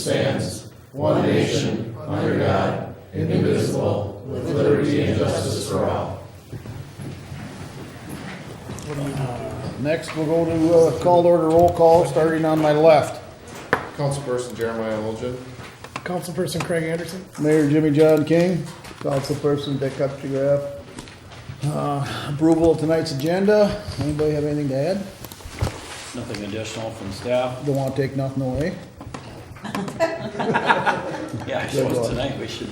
stands, one nation, under God, indivisible, with liberty and justice for all. Next, we'll go to call to order roll call, starting on my left. Councilperson Jeremiah Olgin. Councilperson Craig Anderson. Mayor Jimmy John King. Councilperson Dick Upshaw. Approval of tonight's agenda. Anybody have anything to add? Nothing additional from staff. Don't want to take nothing away? Yeah, I suppose tonight we should.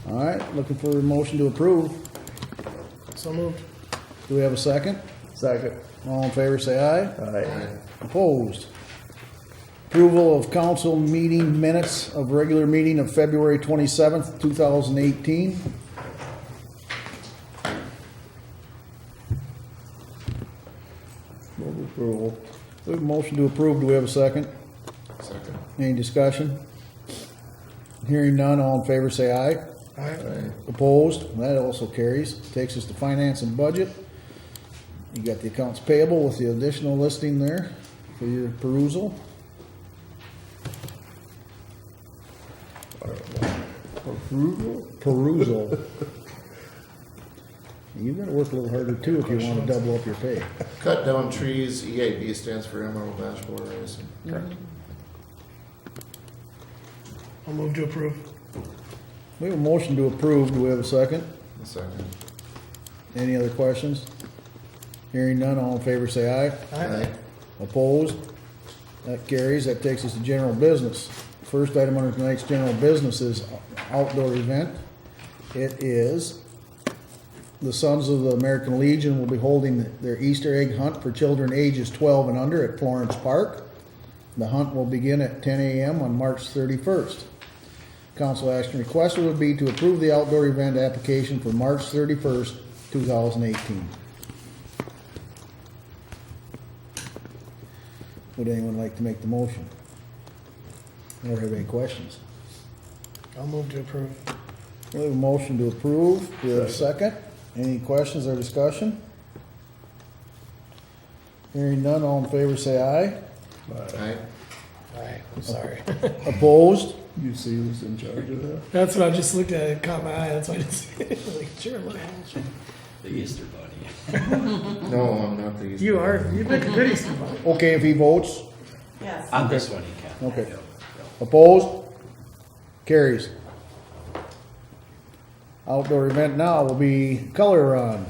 All right, looking for a motion to approve. So moved. Do we have a second? Second. All in favor, say aye. Aye. Opposed? Approval of council meeting minutes of regular meeting of February 27th, 2018. Move approval. We have a motion to approve. Do we have a second? Second. Any discussion? Hearing none, all in favor say aye. Aye. Opposed? That also carries. Takes us to finance and budget. You got the accounts payable with the additional listing there for your perusal. Perusal. You gotta work a little harder too if you want to double up your pay. Cut down trees, EAB stands for Emerald Ash Borer Racing. I'll move to approve. We have a motion to approve. Do we have a second? Second. Any other questions? Hearing none, all in favor say aye. Aye. Opposed? That carries. That takes us to general business. First item under tonight's general business is outdoor event. It is the Sons of the American Legion will be holding their Easter egg hunt for children ages 12 and under at Florence Park. The hunt will begin at 10 a.m. on March 31st. Council action requested would be to approve the outdoor event application for March 31st, 2018. Would anyone like to make the motion? Or have any questions? I'll move to approve. We have a motion to approve. Do we have a second? Any questions or discussion? Hearing none, all in favor say aye. Aye. Aye. I'm sorry. Opposed? You see who's in charge of that? That's what I just looked at. It caught my eye. That's why I just like, sure, look. The Easter Bunny. No, I'm not the Easter. You are. You make a good Easter bunny. Okay, if he votes. Yes. On this one, he can. Okay. Opposed? Carries. Outdoor event now will be color run.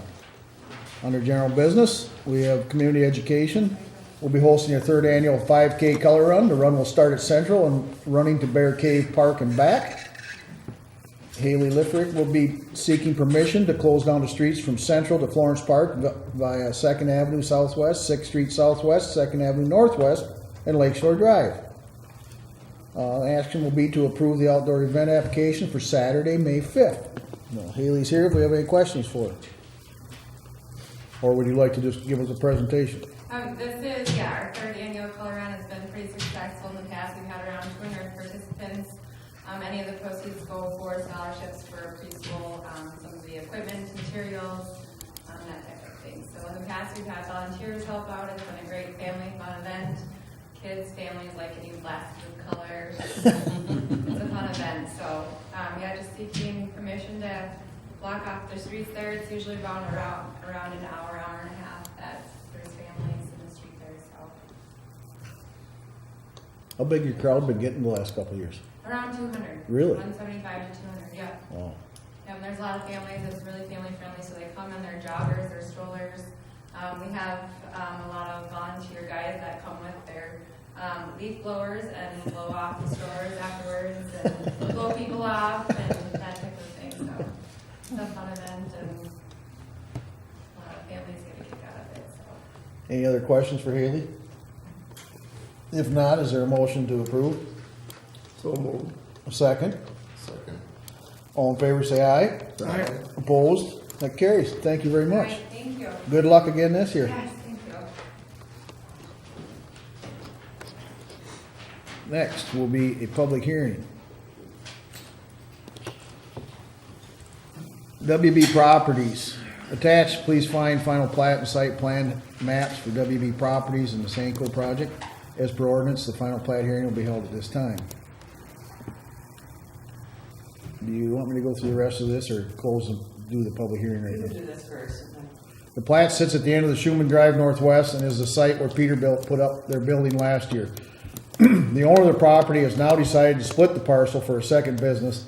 Under general business, we have community education. We'll be hosting a third annual 5K color run. The run will start at Central and running to Bear Cave Park and back. Haley Liffrick will be seeking permission to close down the streets from Central to Florence Park via 2nd Avenue Southwest, 6th Street Southwest, 2nd Avenue Northwest, and Lakeshore Drive. Action will be to approve the outdoor event application for Saturday, May 5th. Now, Haley's here if we have any questions for her. Or would you like to just give us a presentation? This is, our third annual color run has been pretty successful in the past. We've had around 200 participants. Any of the proceeds go for scholarships for preschool, some of the equipment, materials, that type of thing. So in the past, we've had volunteers help out. It's been a great family fun event. Kids, families like getting blasted with colors. It's a fun event. So, just seeking permission to block off the streets there. It's usually around an hour, hour and a half that there's families in the street there. So How big your crowd been getting the last couple of years? around 200. Really? 175 to 200. Yeah. Wow. And there's a lot of families. It's really family friendly. So they come in their joggers, their strollers. We have a lot of volunteer guys that come with their leaf blowers and blow off the strollers afterwards and blow people off and that type of thing. So it's a fun event and a lot of families get a kick out of it. So. Any other questions for Haley? If not, is there a motion to approve? So moved. A second? Second. All in favor say aye. Aye. Opposed? That carries. Thank you very All much. right, thank you. Good luck again this year. Yes, thank you. Next will be a public hearing. WB Properties. Attached, please find final plat and site plan maps for WB Properties and the Sanko project. As per ordinance, the final plat hearing will be held at this time. Do you want me to go through the rest of this or close and do the public hearing right We now? would do this first. And then The plat sits at the end of the Schuman Drive Northwest and is the site where Peterbilt put up their building last year. The owner of the property has now decided to split the parcel for a second business,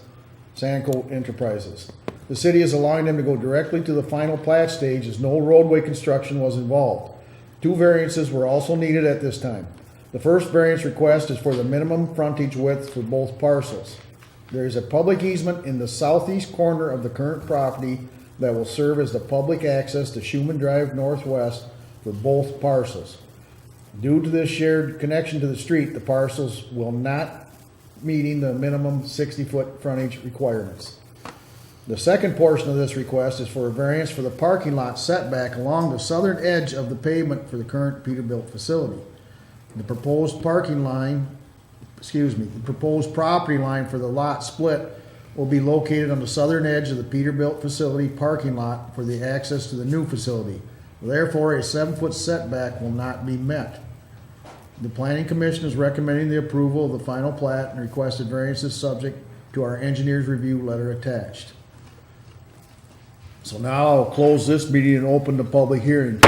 Sandco Enterprises. The city is allowing them to go directly to the final plat stage as no roadway construction was involved. 2 variances were also needed at this time. The first variance request is for the minimum frontage width for both parcels. There is a public easement in the southeast corner of the current property that will serve as the public access to Schuman Drive Northwest for both parcels. Due to this shared connection to the street, the parcels will not meeting the minimum 60-foot frontage requirements. The second portion of this request is for a variance for the parking lot setback along the southern edge of the pavement for the current Peterbilt facility. The proposed property line for the lot split will be located on the southern edge of the Peterbilt facility parking lot for the access to the new facility. Therefore, a 7-foot setback will not be met. The Planning Commission is recommending the approval of the final plat and requested variances subject to our engineer's review letter attached. So now I'll close this meeting and open the public hearing.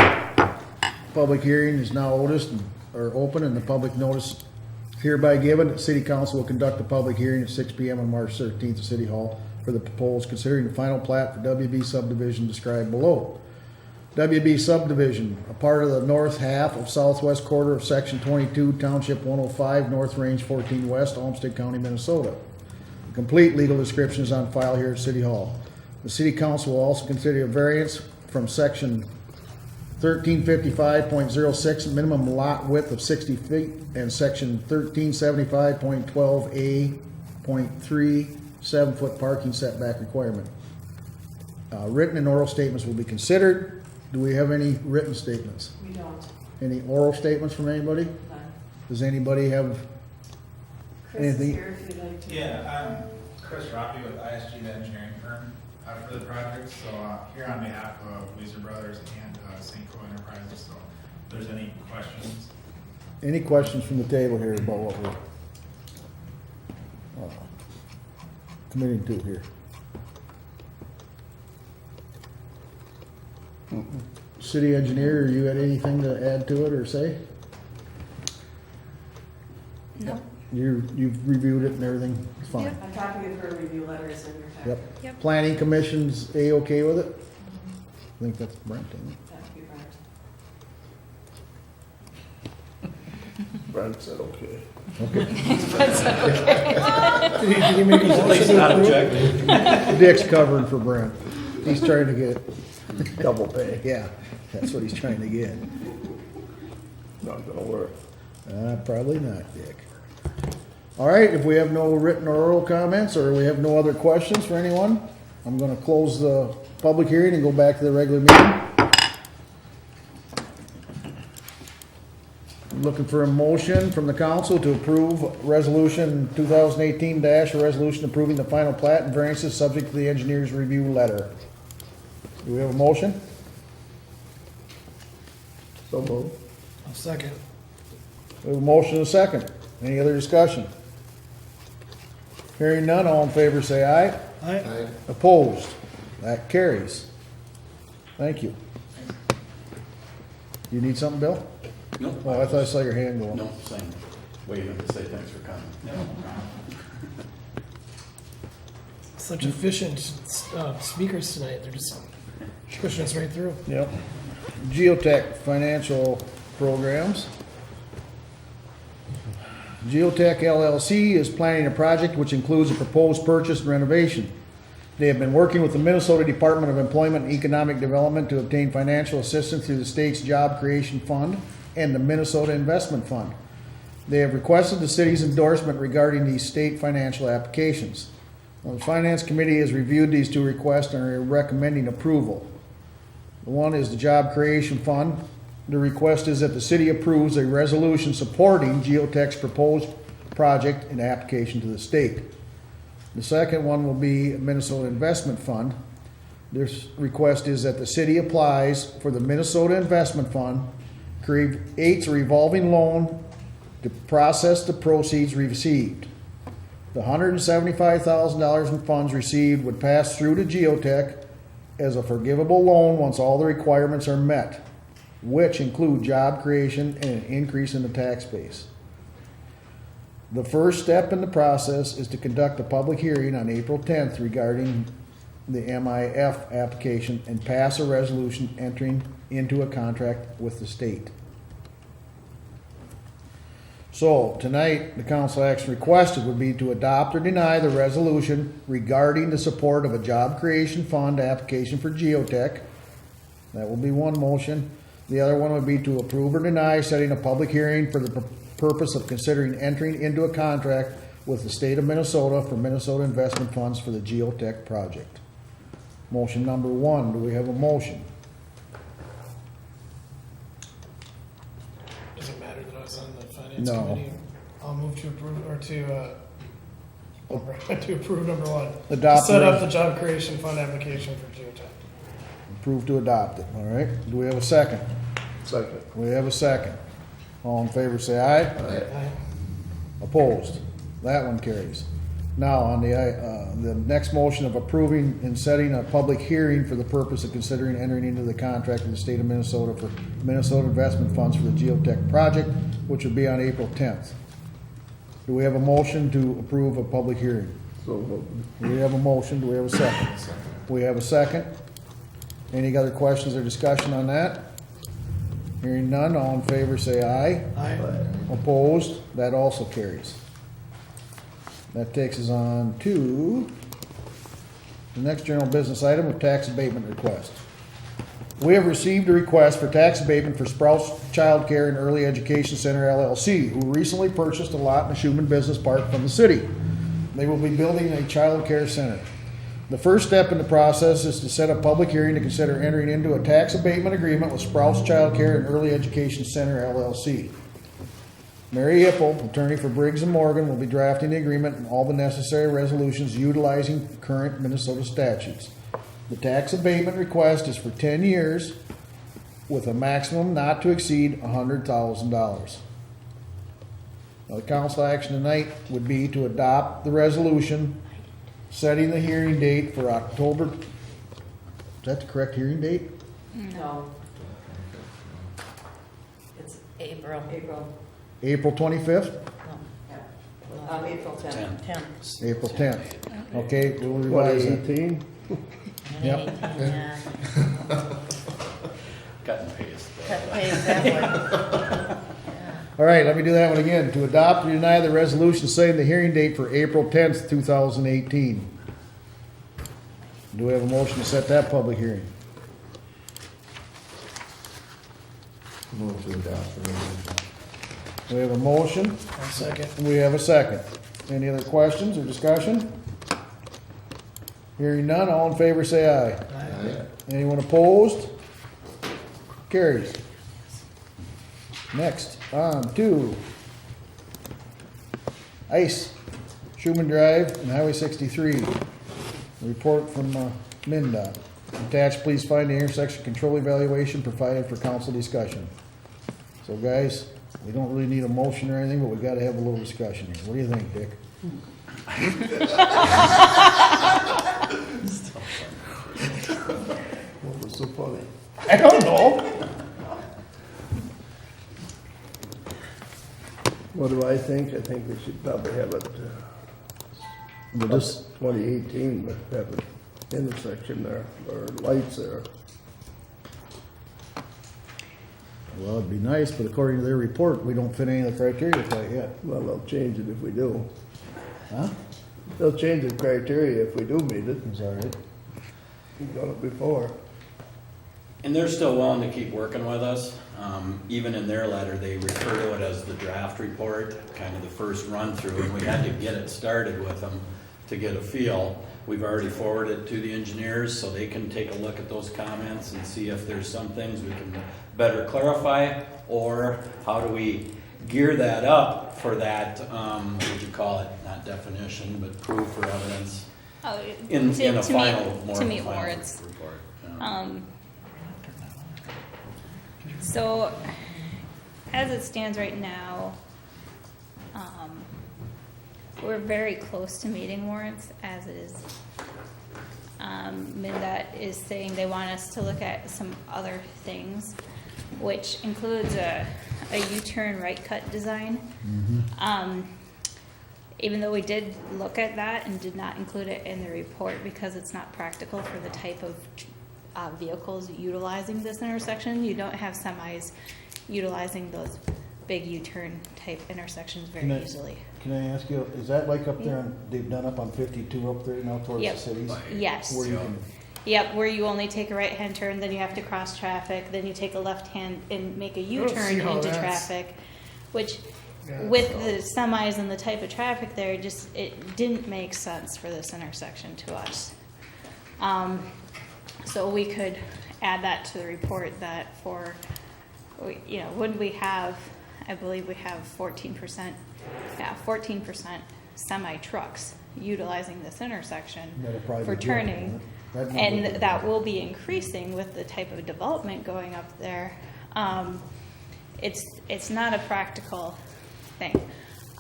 Public hearing is now open and the public notice hereby given that City Council will conduct a public hearing at 6 p.m. on March 13th at City Hall for the proposed considering the final plat for WB subdivision described below. WB subdivision, a part of the north half of southwest quarter of section 22, township 105, north range 14 west, Olmsted County, Minnesota. A complete legal description is on file here at City Hall. The City Council will also consider a variance from section 1355.06, minimum lot width of 60 feet, and section 1375.12A.3, 7-foot parking setback requirement. Written and oral statements will be considered. Do we have any written statements? we don't. Any oral statements from anybody? None. Does anybody have? Chris is Anything? here if you'd like to. Yeah, I'm Chris Roppy with ISG, the engineering firm for the project. So here on behalf of Weezer Brothers and Sandco Enterprises. So if there's any questions. Any questions from the table here about what we're committing to here? City engineer, you got anything to add to it or say? No. You've reviewed it and everything, it's fine. Yep. A copy of her review letter is in your packet. Yep. Yep. Planning Commission's A-okay with it? I think that's Brent, isn't it? That would be right. Brent said okay. Did you make a motion Please to not approve? object. Dick's covering for Brent. He's trying to get, Double pay. yeah, that's what he's trying to get. Not gonna work. Probably not, Dick. All right, if we have no written or oral comments, or we have no other questions for anyone, I'm gonna close the public hearing and go back to the regular meeting. I'm looking for a motion from the council to approve resolution 2018 a resolution approving the final plat and variances subject to the engineer's review letter. Do we have a motion? So move. I'll second. We have a motion and a second. Any other discussion? Hearing none, all in favor say aye. Aye. Opposed? That carries. Thank you. You need something, Bill? No. Oh, I thought I saw your hand going. No, same. Waiting to say thanks for coming. Such efficient speakers tonight. They're just pushing us right through. Yep. Geotech financial programs. Geotech LLC is planning a project which includes a proposed purchase and renovation. They have been working with the Minnesota Department of Employment and Economic Development to obtain financial assistance through the state's Job Creation Fund and the Minnesota Investment Fund. They have requested the city's endorsement regarding these state financial applications. Well, the Finance Committee has reviewed these 2 requests and are recommending approval. The one is the Job Creation Fund. The request is that the city approves a resolution supporting Geotech's proposed project and application to the state. The second one will be Minnesota Investment Fund. This request is that the city applies for the Minnesota Investment Fund, creates a revolving loan to process the proceeds received. The $175,000 in funds received would pass through to Geotech as a forgivable loan once all the requirements are met, which include job creation and an increase in the tax base. The first step in the process is to conduct a public hearing on April 10th regarding the MIF application and pass a resolution entering into a contract with the state. So, tonight, the council action requested would be to adopt or deny the resolution regarding the support of a job creation fund application for Geotech. That will be one motion. The other one would be to approve or deny setting a public hearing for the purpose of considering entering into a contract with the state of Minnesota for Minnesota investment funds for the Geotech project. Motion number one, do we have a motion? Does it matter that I was on the finance No. committee? I'll move to approve, or to approve number one. Adopt Set up res- the job creation fund application for Geotech. Approve to adopt it, all right? Do we have a second? Second. We have a second. All in favor, say aye. Aye. Opposed? That one carries. Now, on the next motion of approving and setting a public hearing for the purpose of considering entering into the contract with the state of Minnesota for Minnesota investment funds for the Geotech project, which would be on April 10th. Do we have a motion to approve a public hearing? So moved. We have a motion. Do we have a second? We have a second. Any other questions or discussion on that? Hearing none, all in favor say aye. Aye. Opposed? That also carries. That takes us on to the next general business item of tax abatement request. We have received a request for tax abatement for Sprouts Child Care and Early Education Center LLC, who recently purchased a lot in the Schuman Business Park from the city. They will be building a child care center. The first step in the process is to set a public hearing to consider entering into a tax abatement agreement with Sprouts Child Care and Early Education Center LLC. Mary Hipple, attorney for Briggs & Morgan, will be drafting the agreement and all the necessary resolutions utilizing current Minnesota statutes. The tax abatement request is for 10 years with a maximum not to exceed $100,000. Now, the council action tonight would be to adopt the resolution setting the hearing date for October. Is that the correct hearing date? No, It's April. April 25th? yeah. April 10th. 10. April 10th. Okay, we'll revise that. 2018? Yep. Yeah. Cut and paste. Cut and paste that one. All right, let me do that one again. To adopt or deny the resolution setting the hearing date for April 10th, 2018. Do we have a motion to set that public hearing? Move to adopt the resolution. We have a motion. I'll second. We have a second. Any other questions or discussion? Hearing none, all in favor say aye. Aye. Anyone opposed? Carries. Next, on to ICE, Schuman Drive and Highway 63. Report from MnDOT. Attached, please find the intersection control evaluation provided for council discussion. So guys, we don't really need a motion or anything, but we gotta have a little discussion here. What do you think, Dick? What was so funny? I don't know. What do I think? I think we should probably have it, But this, 2018, but have an intersection there, or lights there. well, it'd be nice, but according to their report, we don't fit any of the criteria quite yet. Well, they'll change it if we do. Huh? They'll change the criteria if we do meet it. Is that right? We've done it before. And they're still willing to keep working with us. Even in their letter, they refer to it as the draft report, kind of the first run through, and we had to get it started with them to get a feel. We've already forwarded it to the engineers so they can take a look at those comments and see if there's some things we can better clarify, or how do we gear that up for that, what would you call it, not definition, but proof or evidence Oh, in a to final, me, more to of me, a final words. report. Yeah. So, as it stands right now, We're very close to meeting warrants as it is. MinDOT is saying they want us to look at some other things, which includes a U-turn right cut design. Even though we did look at that and did not include it in the report because it's not practical for the type of vehicles utilizing this intersection. You don't have semis utilizing those big U-turn type intersections very easily. Can I ask you, is that like up there, they've done up on 52 up there now towards Yep. the cities? Yes. Where you can, Yep, where you only take a right-hand turn, then you have to cross traffic, then you take a left hand and make a U-turn see how into that's- traffic, which Yeah, with so- the semis and the type of traffic there, it didn't make sense for this intersection to us. So we could add that to the report that for, when we have, I believe we have 14% semi trucks utilizing this intersection That'll probably for be jumping, turning. that number And will- that will be increasing with the type of development going up there. It's not a practical thing.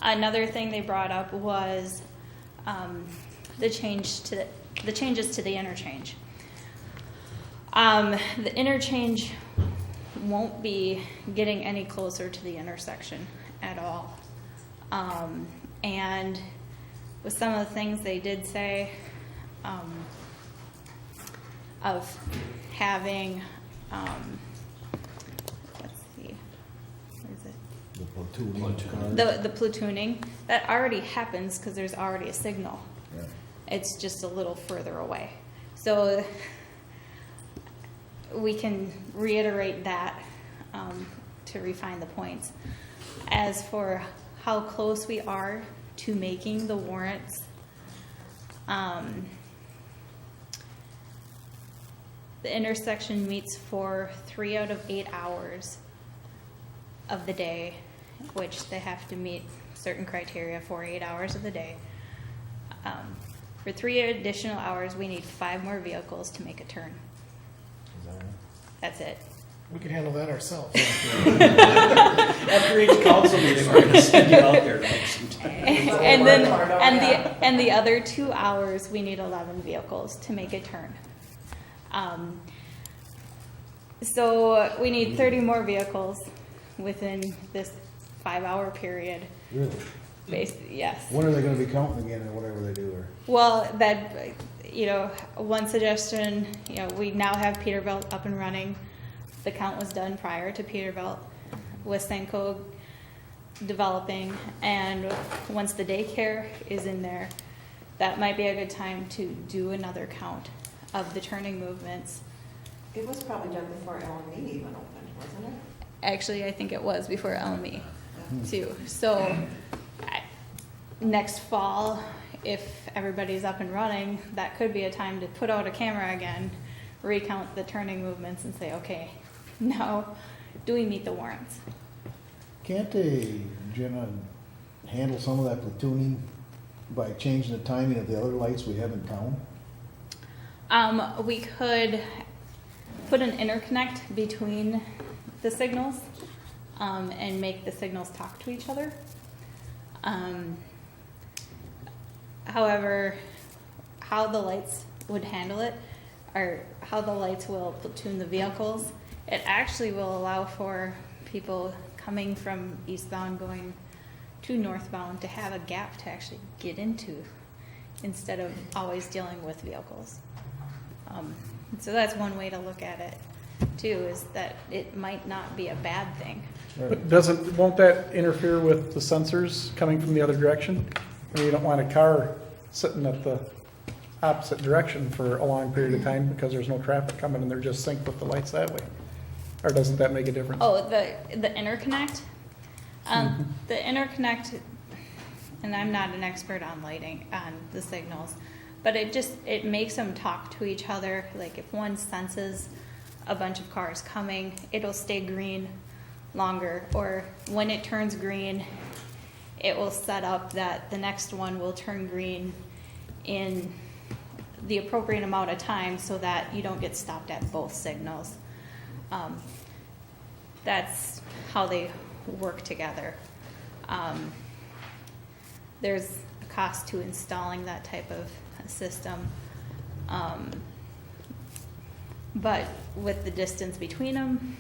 Another thing they brought up was the changes to the interchange. The interchange won't be getting any closer to the intersection at all. And with some of the things they did say, of having, let's see, what is it? the platooning cars. The platooning, that already happens because there's already a signal. Yeah. It's just a little further away. So we can reiterate that to refine the points. As for how close we are to making the warrants, the intersection meets for 3 out of 8 hours of the day, which they have to meet certain criteria for 8 hours of the day. For 3 additional hours, we need 5 more vehicles to make a turn. Is that right? That's it. We can handle that ourselves. After each council meeting, we're gonna send you out there to make some time. And then, and the other 2 hours, we need 11 vehicles to make a turn. So we need 30 more vehicles within this 5-hour period. Really? Yes. When are they gonna be counting again or whatever they do there? Well, that, one suggestion, we now have Peterbilt up and running. The count was done prior to Peterbilt with Senko developing, and once the daycare is in there, that might be a good time to do another count of the turning movements. It was probably done before LME even opened, wasn't it? Actually, I think it was before LME too. So next fall, if everybody's up and running, that could be a time to put out a camera again, recount the turning movements and say, okay, now do we meet the warrants? Can't they, Jenna, handle some of that platooning by changing the timing of the other lights we have in town? We could put an interconnect between the signals and make the signals talk to each other. However, how the lights would handle it, or how the lights will platoon the vehicles, it actually will allow for people coming from eastbound going to northbound to have a gap to actually get into instead of always dealing with vehicles. So that's one way to look at it too, is that it might not be a bad thing. But won't that interfere with the sensors coming from the other direction? I mean, you don't want a car sitting at the opposite direction for a long period of time because there's no traffic coming and they're just synced with the lights that way. Or doesn't that make a difference? Oh, the interconnect? The interconnect, and I'm not an expert on lighting, on the signals, but it makes them talk to each other. Like if one senses a bunch of cars coming, it'll stay green longer, or when it turns green, it will set up that the next one will turn green in the appropriate amount of time so that you don't get stopped at both signals. That's how they work together. there's a cost to installing that type of system. But with the distance between them,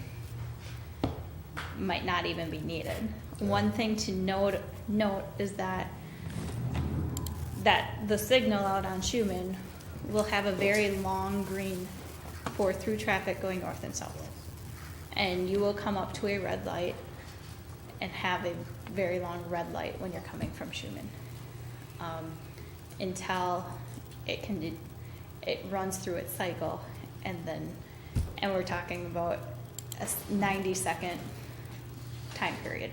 might not even be needed. One thing to note is that the signal out on Schumann will have a very long green for through traffic going north and south. And you will come up to a red light and have a very long red light when you're coming from Schumann. Until it runs through its cycle, and we're talking about a 90-second time period,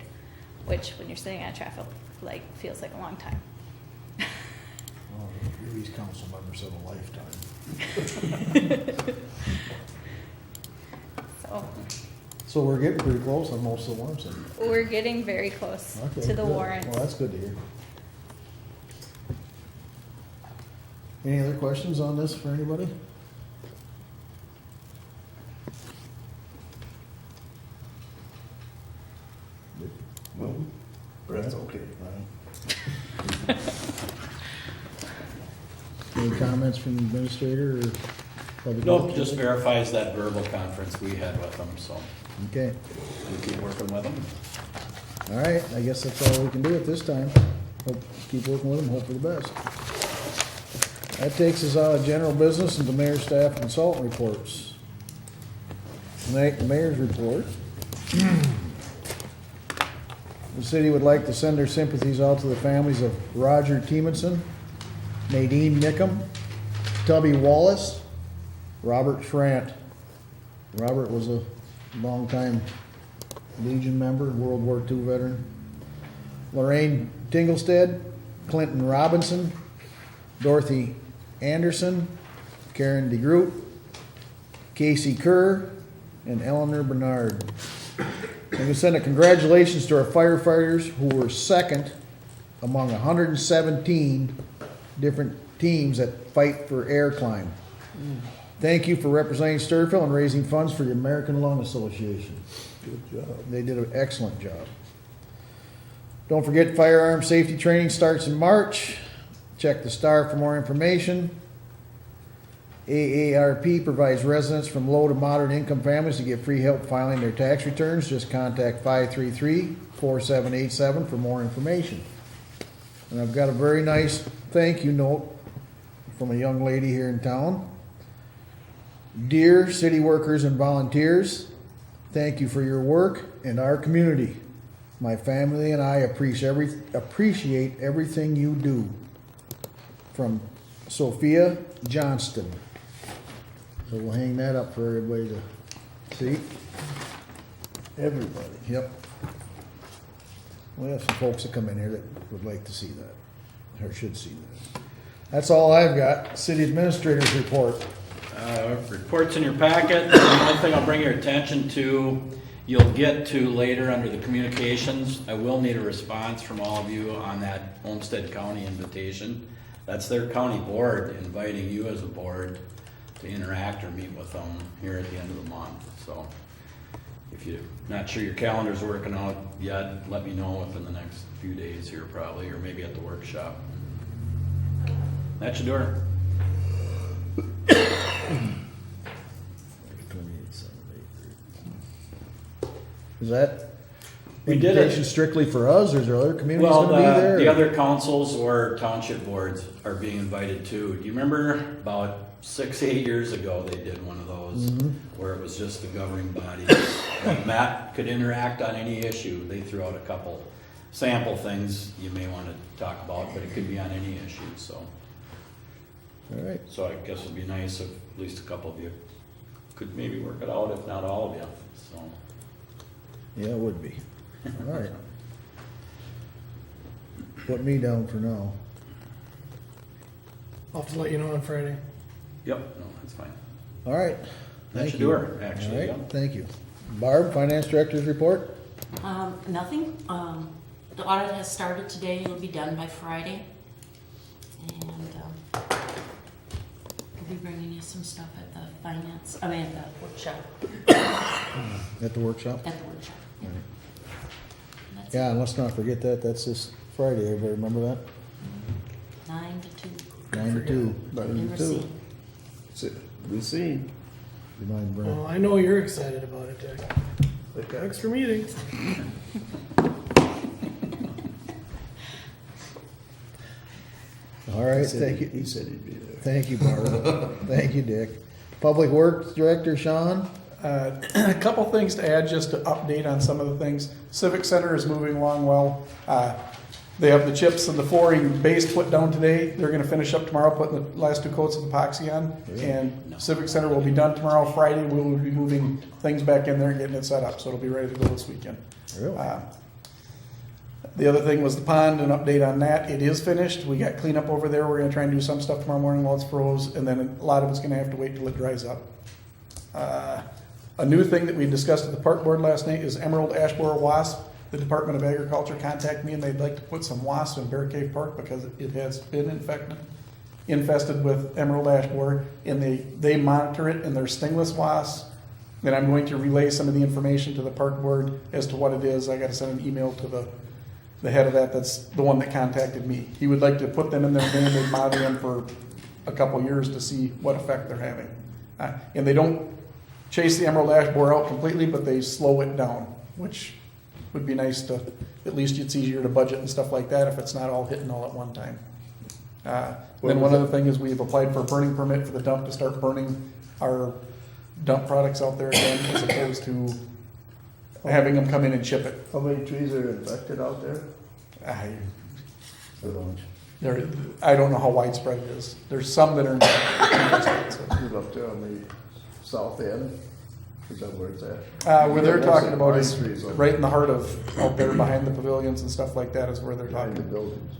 which when you're sitting on a traffic light feels like a long time. Well, these council members have a lifetime. So we're getting pretty close on most of the ones. We're getting very close Okay, to the good. warrants. Well, that's good to hear. Any other questions on this for anybody? Well, Brett's okay. Right. Any comments from the administrator or public? Nope, works? just verifies that verbal conference we had with them, so Okay, we keep working with them. all right, I guess that's all we can do at this time. Hope, keep working with them, hope for the best. That takes us out of general business into mayor, staff, consultant reports. Tonight, the mayor's report. The city would like to send their sympathies out to the families of Roger Timonson, Nadine Nickum, Tubby Wallace, Robert Schrant. Robert was a longtime Legion member, World War II veteran. Lorraine Tinglestead, Clinton Robinson, Dorothy Anderson, Karen DeGroot, Casey Kerr, and Eleanor Bernard. And we send a congratulations to our firefighters who were second among 117 different teams that fight for air climb. Thank you for representing Stewartville and raising funds for the American Lung Association. Good job. They did an excellent job. Don't forget firearm safety training starts in March. Check the Star for more information. AARP provides residents from low to moderate income families to get free help filing their tax returns. Just contact 533-4787 for more information. And I've got a very nice thank you note from a young lady here in town. Dear city workers and volunteers, thank you for your work and our community. My family and I appreciate everything you do. From Sophia Johnston. So we'll hang that up for everybody to see. Everybody. Yep. We have some folks that come in here that would like to see that, or should see that. That's all I've got. City Administrator's report. Reports in your packet. The only thing I'll bring your attention to, you'll get to later under the communications. I will need a response from all of you on that Olmsted County invitation. That's their county board inviting you as a board to interact or meet with them here at the end of the month. So if you're not sure your calendar's working out yet, let me know within the next few days here probably, or maybe at the workshop. That should do it. Is that We did it. invitation strictly for us, or is there other communities Well, gonna be there? the other councils or township boards are being invited too. Do you remember about 6-8 years ago, they did one of those where it was just the governing body. Like Matt could interact on any issue. They threw out a couple sample things you may want to talk about, but it could be on any issue, so. All right. So I guess it'd be nice if at least a couple of you could maybe work it out, if not all of you, so. Yeah, it would be. All right. Put me down for now. I'll have to let you know on Friday. Yep, no, that's fine. All right. That Thank should you. do her, actually, All right, yeah. thank you. Barb, Finance Director's report? Nothing. The audit has started today. It'll be done by Friday. And we'll be bringing you some stuff at the at the workshop. At the workshop? At the workshop. Yeah, and let's not forget that, that's this Friday, everybody remember that? 9 to 2. 9 to 2. Never seen. We seen. You mind, Brent? Well, I know you're excited about it, Dick. Like extra meetings. All right, thank you. He said he'd be there. Thank you, Barbara. Thank you, Dick. Public Works Director Sean? A couple things to add, just to update on some of the things. Civic Center is moving along well. They have the chips and the flooring base put down today. They're gonna finish up tomorrow, putting the last 2 coats of epoxy on. And Civic Center will be done tomorrow. Friday, we will be moving things back in there and getting it set up, so it'll be ready to go this weekend. Really? The other thing was the pond, an update on that. It is finished. We got cleanup over there. We're gonna try and do some stuff tomorrow morning while it's froze, and then a lot of it's gonna have to wait till it dries up. A new thing that we discussed at the park board last night is emerald ash borer wasp. The Department of Agriculture contacted me and they'd like to put some wasps in Bear Cave Park because it has been infested with emerald ash borer, and they monitor it, and they're stingless wasps. And I'm going to relay some of the information to the park board as to what it is. I gotta send an email to the head of that. That's the one that contacted me. He would like to put them in their bin. They'd monitor them for a couple years to see what effect they're having. And they don't chase the emerald ash borer out completely, but they slow it down, which would be nice to, at least it's easier to budget and stuff like that if it's not all hitting all at one time. Then one other thing is we've applied for a burning permit for the dump to start burning our dump products out there again, as opposed to having them come in and chip it. How many trees are infected out there? I don't know how widespread it is. There's some that are infested, so. Is it up there on the south end? Is that where it's at? Where they're talking about is Pine trees over right in the heart of, out there behind the pavilions and stuff like that is where they're behind the talking. buildings.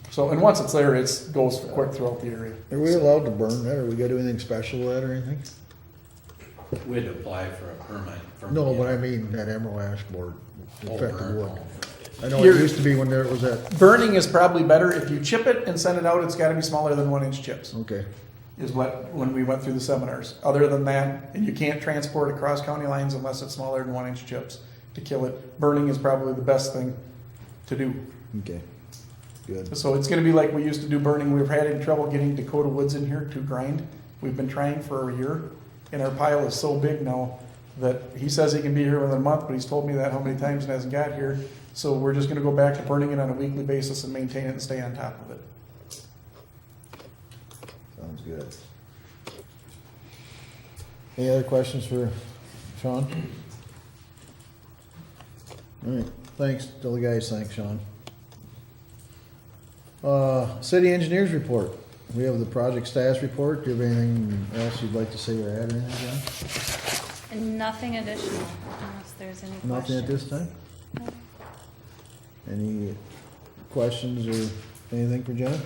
So, and once it's there, it goes quick throughout the area. Are we allowed to burn that, or we gotta do anything special with that or anything? We'd apply for a permit. from No, the- but I mean, that emerald ash board Oh, infected burn. wood. I know it You're- used to be when there was that, Burning is probably better. If you chip it and send it out, it's gotta be smaller than 1-inch chips, okay. is what, when we went through the seminars. Other than that, and you can't transport across county lines unless it's smaller than 1-inch chips to kill it. Burning is probably the best thing to do. Okay, good. So it's gonna be like we used to do burning. We've had trouble getting Dakota Woods in here to grind. We've been trying for a year, and our pile is so big now that he says he can be here within a month, but he's told me that how many times and hasn't got here. So we're just gonna go back to burning it on a weekly basis and maintain it and stay on top of it. Sounds good. Any other questions for Sean? All right, thanks, tell the guys, thanks, Sean. City engineers report. We have the project status report. Do you have anything else you'd like to say or add or anything, John? And nothing additional, unless there's any questions. Nothing at this time? Any questions or anything for Jenna?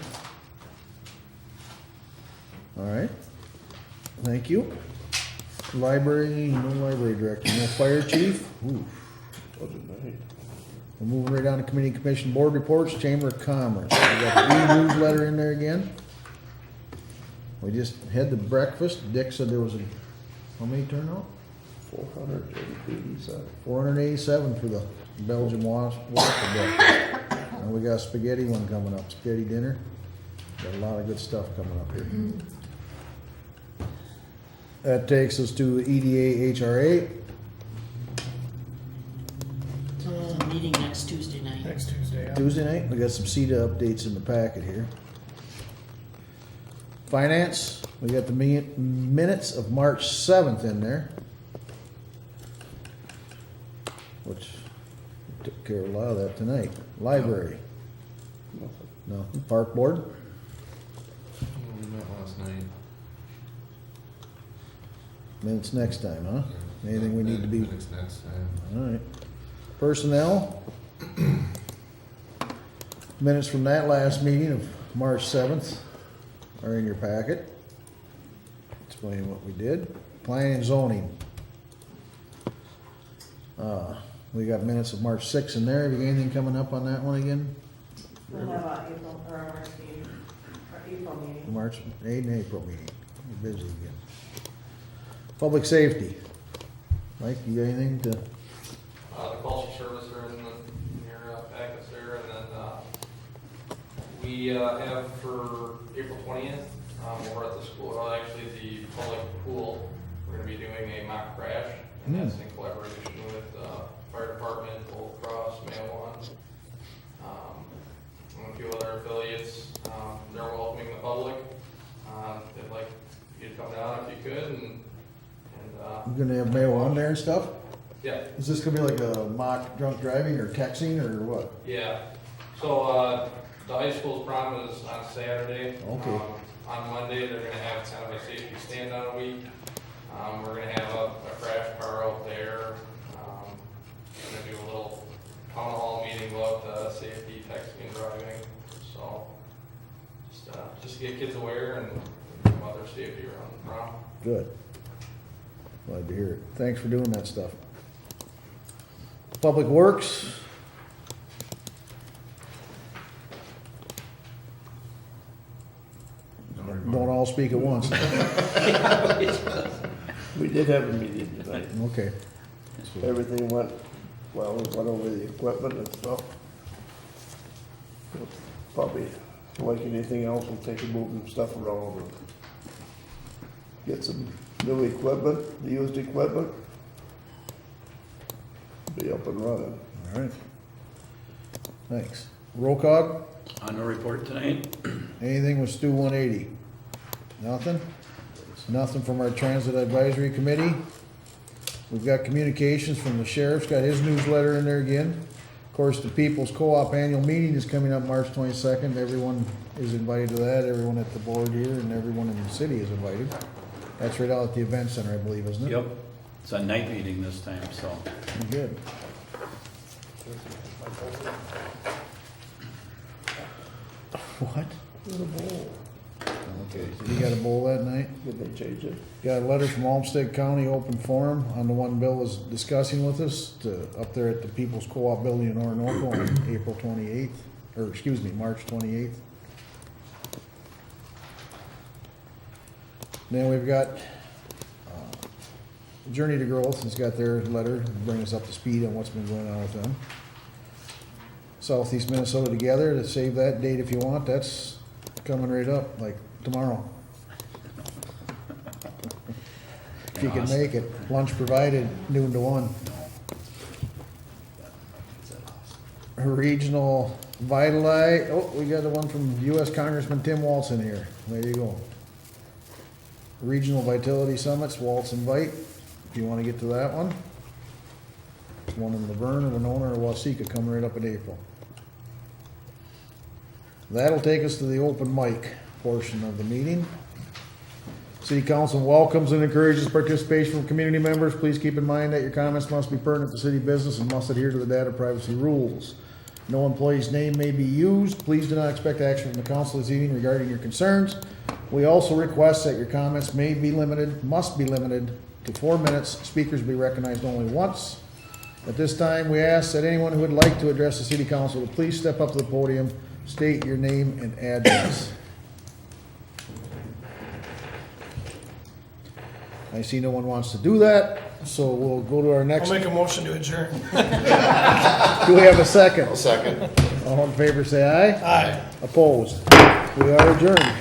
All right, thank you. Library, no library director, no fire chief. Ooh. We're moving right down to committee commission board reports, Chamber of Commerce. We got the e-newsletter in there again. We just had the breakfast. Dick said there was how many turnout? 487. 487 for the Belgian waffle breakfast. And we got a spaghetti one coming up, spaghetti dinner. Got a lot of good stuff coming up here. That takes us to EDA HRA. There's a meeting next Tuesday night. Next Tuesday, yeah. Tuesday night, we got some CETA updates in the packet here. Finance, we got the minutes of March 7th in there. Which we took care of a lot of that tonight. Library, no. Park board, We met last night. minutes next time, huh? Anything we need to be, Minutes next time. all right. Personnel. Minutes from that last meeting of March 7th are in your packet. Explaining what we did. Planning and zoning. We got minutes of March 6th in there. Have you got anything coming up on that one again? We'll have a April, or a March meeting, or April meeting. March, 8 and April meeting. We're busy again. Public safety. Mike, you got anything to? The culture service are in your packets there, and then we we have for April 20th, over at the school, actually the public pool, we're gonna be doing a mock crash, and that's in collaboration with fire department, Old Cross, Mail One, and a few other affiliates. They're welcoming the public. They'd like you to come down if you could, and You're gonna have mail on there and stuff? yeah. Is this gonna be like a mock drunk driving or texting or what? Yeah, so, the high school's prom is on Saturday. Okay. On Monday, they're gonna have kind of a safety stand on a week. We're gonna have a crash car out there. We're gonna do a little town hall meeting about, safety, texting, and driving, so, just to get kids aware and about their safety around the prom. Good. Glad to hear it. Thanks for doing that stuff. Public Works. Don't all speak at once. We did have a meeting tonight. Okay. Everything went, well, we went over the equipment and stuff. Probably, like anything else, we'll take and move some stuff around and get some new equipment, used equipment. Be up and running. All right. Thanks. Roll call. On the report tonight, Anything with Stu 180? Nothing? Nothing from our Transit Advisory Committee? We've got communications from the sheriff's, got his newsletter in there again. Of course, the People's Co-op annual meeting is coming up March 22nd. Everyone is invited to that, everyone at the board here and everyone in the city is invited. That's right out at the event center, I believe, isn't it? yep, it's a night meeting this time, so. Good. What? Okay, so you got a bowl that night? Did they change it? Got a letter from Olmsted County Open Forum on the one Bill was discussing with us up there at the People's Co-op building in Orinoco on April 28th, or excuse me, March 28th. Then we've got Journey to Growth has got their letter to bring us up to speed on what's been going on with them. Southeast Minnesota Together, to save that date if you want, that's coming right up, like tomorrow. If you can make it, lunch provided, noon to 1. Regional Vitali, oh, we got the one from U.S. Congressman Tim Waltz in here, there you go. Regional Vitality Summits, Waltz invite, if you wanna get to that one. There's one in Laverne or Winona or Waseca coming right up in April. That'll take us to the open mic portion of the meeting. City Council welcomes and encourages participation from community members. Please keep in mind that your comments must be pertinent to city business and must adhere to the data privacy rules. No employee's name may be used. Please do not expect action from the council this evening regarding your concerns. We also request that your comments must be limited to 4 minutes. Speakers be recognized only once. At this time, we ask that anyone who would like to address the city council to please step up to the podium, state your name and address. I see no one wants to do that, so we'll go to our next. I'll make a motion to adjourn. Do we have a second? I'll second. All in favor, say aye. Aye. Opposed? We are adjourned.